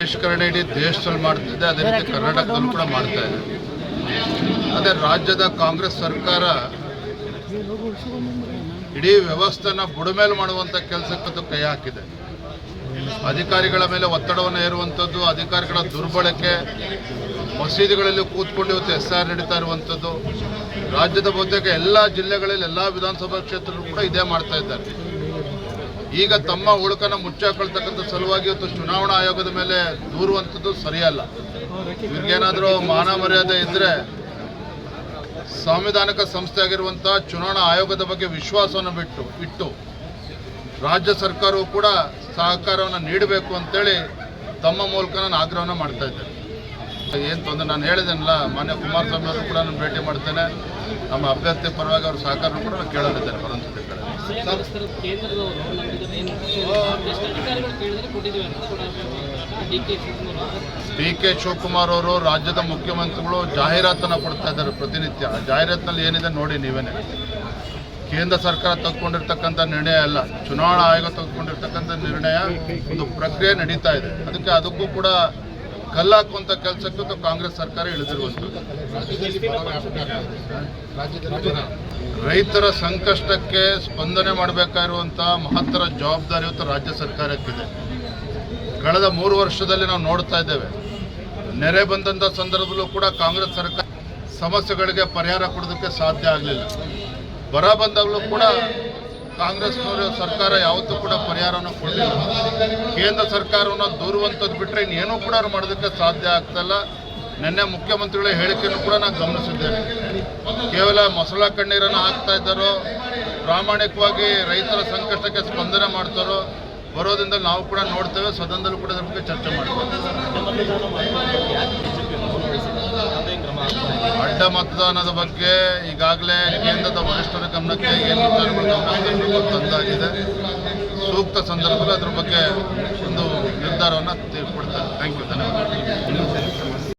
ಪರಿಷ್ಕರಣೆ ಇಡೀ ದೇಶದಲ್ಲಿ ಮಾಡ್ತಿದೆ, ಅದೇ ರೀತಿ ಕರ್ನಾಟಕದಲ್ಲೂ ಕೂಡ ಮಾಡ್ತಾ ಇದೆ. ಅದೇ ರಾಜ್ಯದ ಕಾಂಗ್ರೆಸ್ ಸರ್ಕಾರ ಇಡೀ ವ್ಯವಸ್ಥೆನ ಬುಡಮೇಲು ಮಾಡುವಂಥ ಕೆಲಸಕ್ಕಂತೂ ಕೈ ಹಾಕಿದೆ. ಅಧಿಕಾರಿಗಳ ಮೇಲೆ ಒತ್ತಡವನ್ನು ಹೇರುವಂಥದ್ದು, ಅಧಿಕಾರಿಗಳ ದುರ್ಬಳಕೆ, ಮಸೀದಿಗಳಲ್ಲಿ ಕೂತ್ಕೊಂಡು ಇವತ್ತು SIR ನಡೀತಾ ಇರುವಂಥದ್ದು, ರಾಜ್ಯದ ಬಹುತೇಕ ಎಲ್ಲ ಜಿಲ್ಲೆಗಳಲ್ಲಿ ಎಲ್ಲ ವಿಧಾನಸಭಾ ಕ್ಷೇತ್ರಗಳು ಕೂಡ ಇದೇ ಮಾಡ್ತಾ ಇದ್ದಾರೆ. ಈಗ ತಮ್ಮ ಉಳುಕನ ಮುಚ್ಚಾಕೊಳ್ತಕ್ಕಂಥ ಸಲುವಾಗಿ ಇವತ್ತು ಚುನಾವಣಾ ಆಯೋಗದ ಮೇಲೆ ದೂರುವಂಥದ್ದು ಸರಿಯಲ್ಲ. ಇವ್ರಿಗೇನಾದರೂ ಮಾನ ಮರ್ಯಾದೆ ಇದ್ದರೆ ಸಾಂವಿಧಾನಿಕ ಸಂಸ್ಥೆ ಆಗಿರುವಂಥ ಚುನಾವಣಾ ಆಯೋಗದ ಬಗ್ಗೆ ವಿಶ್ವಾಸವನ್ನು ಇಟ್ಟು ರಾಜ್ಯ ಸರ್ಕಾರವು ಕೂಡ ಸಹಕಾರವನ್ನು ನೀಡಬೇಕು ಅಂತೇಳಿ ತಮ್ಮ ಮೂಲಕ ನಾನು ಆಗ್ರಹವನ್ನು ಮಾಡ್ತಾ ಇದ್ದೇನೆ. ಏನು ತೊಂದರೆ ನಾನು ಹೇಳಿದ್ದೇನಲ್ಲ, ಮಾನ್ಯ ಕುಮಾರಸ್ವಾಮಿ ಅವರು ಕೂಡ ನಾನು ಭೇಟಿ ಮಾಡ್ತೇನೆ. ನಮ್ಮ ಅಭ್ಯರ್ಥಿ ಪರವಾಗಿ ಅವ್ರ ಸಹಕಾರ ಕೂಡ ನಾನು ಕೇಳಲಿದ್ದೇನೆ ಬರುವಂಥದ್ದು ಕಡೆ. DK ಶಿವಕುಮಾರ್ ಅವರು ರಾಜ್ಯದ ಮುಖ್ಯಮಂತ್ರಿಗಳು ಜಾಹೀರಾತನ್ನು ಕೊಡ್ತಾ ಇದ್ದಾರೆ ಪ್ರತಿನಿತ್ಯ. ಆ ಜಾಹೀರಾತಿನಲ್ಲಿ ಏನಿದೆ ನೋಡಿ ನೀವೇನೆ. ಕೇಂದ್ರ ಸರ್ಕಾರ ತೆಗೆದುಕೊಂಡಿರ್ತಕ್ಕಂಥ ನಿರ್ಣಯ ಅಲ್ಲ, ಚುನಾವಣಾ ಆಯೋಗ ತೆಗೆದುಕೊಂಡಿರ್ತಕ್ಕಂಥ ನಿರ್ಣಯ, ಒಂದು ಪ್ರಕ್ರಿಯೆ ನಡೀತಾ ಇದೆ. ಅದಕ್ಕೂ ಕೂಡ ಕಲ್ಲಾಕುವಂಥ ಕೆಲಸಕ್ಕೂ ಕಾಂಗ್ರೆಸ್ ಸರ್ಕಾರ ಇಳಿದಿರುವಂಥದ್ದು. ರೈತರ ಸಂಕಷ್ಟಕ್ಕೆ ಸ್ಪಂದನೆ ಮಾಡಬೇಕಾಗಿರುವಂಥ ಮಹತ್ತರ ಜವಾಬ್ದಾರಿ ಇವತ್ತು ರಾಜ್ಯ ಸರ್ಕಾರಕ್ಕಿದೆ. ಕಳೆದ 3 ವರ್ಷದಲ್ಲಿ ನಾವು ನೋಡ್ತಾ ಇದ್ದೇವೆ, ನೆರೆ ಬಂದಂಥ ಸಂದರ್ಭದಲ್ಲೂ ಕೂಡ ಕಾಂಗ್ರೆಸ್ ಸರ್ಕಾರ ಸಮಸ್ಯೆಗಳಿಗೆ ಪರಿಹಾರ ಕೊಡೋದಕ್ಕೆ ಸಾಧ್ಯ ಆಗಲಿಲ್ಲ. ಬರ ಬಂದಾಗಲೂ ಕೂಡ ಕಾಂಗ್ರೆಸ್ನವರ ಸರ್ಕಾರ ಯಾವತ್ತೂ ಕೂಡ ಪರಿಹಾರವನ್ನು ಕೊಡಲಿಲ್ಲ. ಕೇಂದ್ರ ಸರ್ಕಾರವನ್ನು ದೂರುವಂಥದ್ದು ಬಿಟ್ಟರೆ ಇನ್ನೇನೂ ಕೂಡ ಅವ್ರು ಮಾಡೋದಕ್ಕೆ ಸಾಧ್ಯ ಆಗ್ತಾಯಿಲ್ಲ. ನಿನ್ನೆ ಮುಖ್ಯಮಂತ್ರಿಗಳ ಹೇಳಿಕೆಯನ್ನು ಕೂಡ ನಾನು ಗಮನಿಸಿದ್ದೇನೆ. ಕೇವಲ ಮೊಸಳ ಕಣ್ಣೀರನ್ನು ಹಾಕ್ತಾ ಇದ್ದಾರೋ, ಪ್ರಾಮಾಣಿಕವಾಗಿ ರೈತರ ಸಂಕಷ್ಟಕ್ಕೆ ಸ್ಪಂದನೆ ಮಾಡ್ತಾರೋ ಬರೋದ್ರಿಂದ ನಾವು ಕೂಡ ನೋಡ್ತೇವೆ. ಸದನದಲ್ಲೂ ಕೂಡ ಇದ್ರ ಬಗ್ಗೆ ಚರ್ಚೆ ಮಾಡ್ತೇವೆ. ಅಡ್ಡ ಮತದಾನದ ಬಗ್ಗೆ ಈಗಾಗಲೇ ಕೇಂದ್ರದ ವರಿಷ್ಠರ ಗಮನಕ್ಕೆ ಏನು ವಿಚಾರಗಳು ತಂದಾಗಿದೆ. ಸೂಕ್ತ ಸಂದರ್ಭದಲ್ಲಿ ಅದ್ರ ಬಗ್ಗೆ ಒಂದು ನಿರ್ಧಾರವನ್ನು ಕೊಡ್ತಾರೆ. ಥ್ಯಾಂಕ್ ಯು, ಧನ್ಯವಾದ.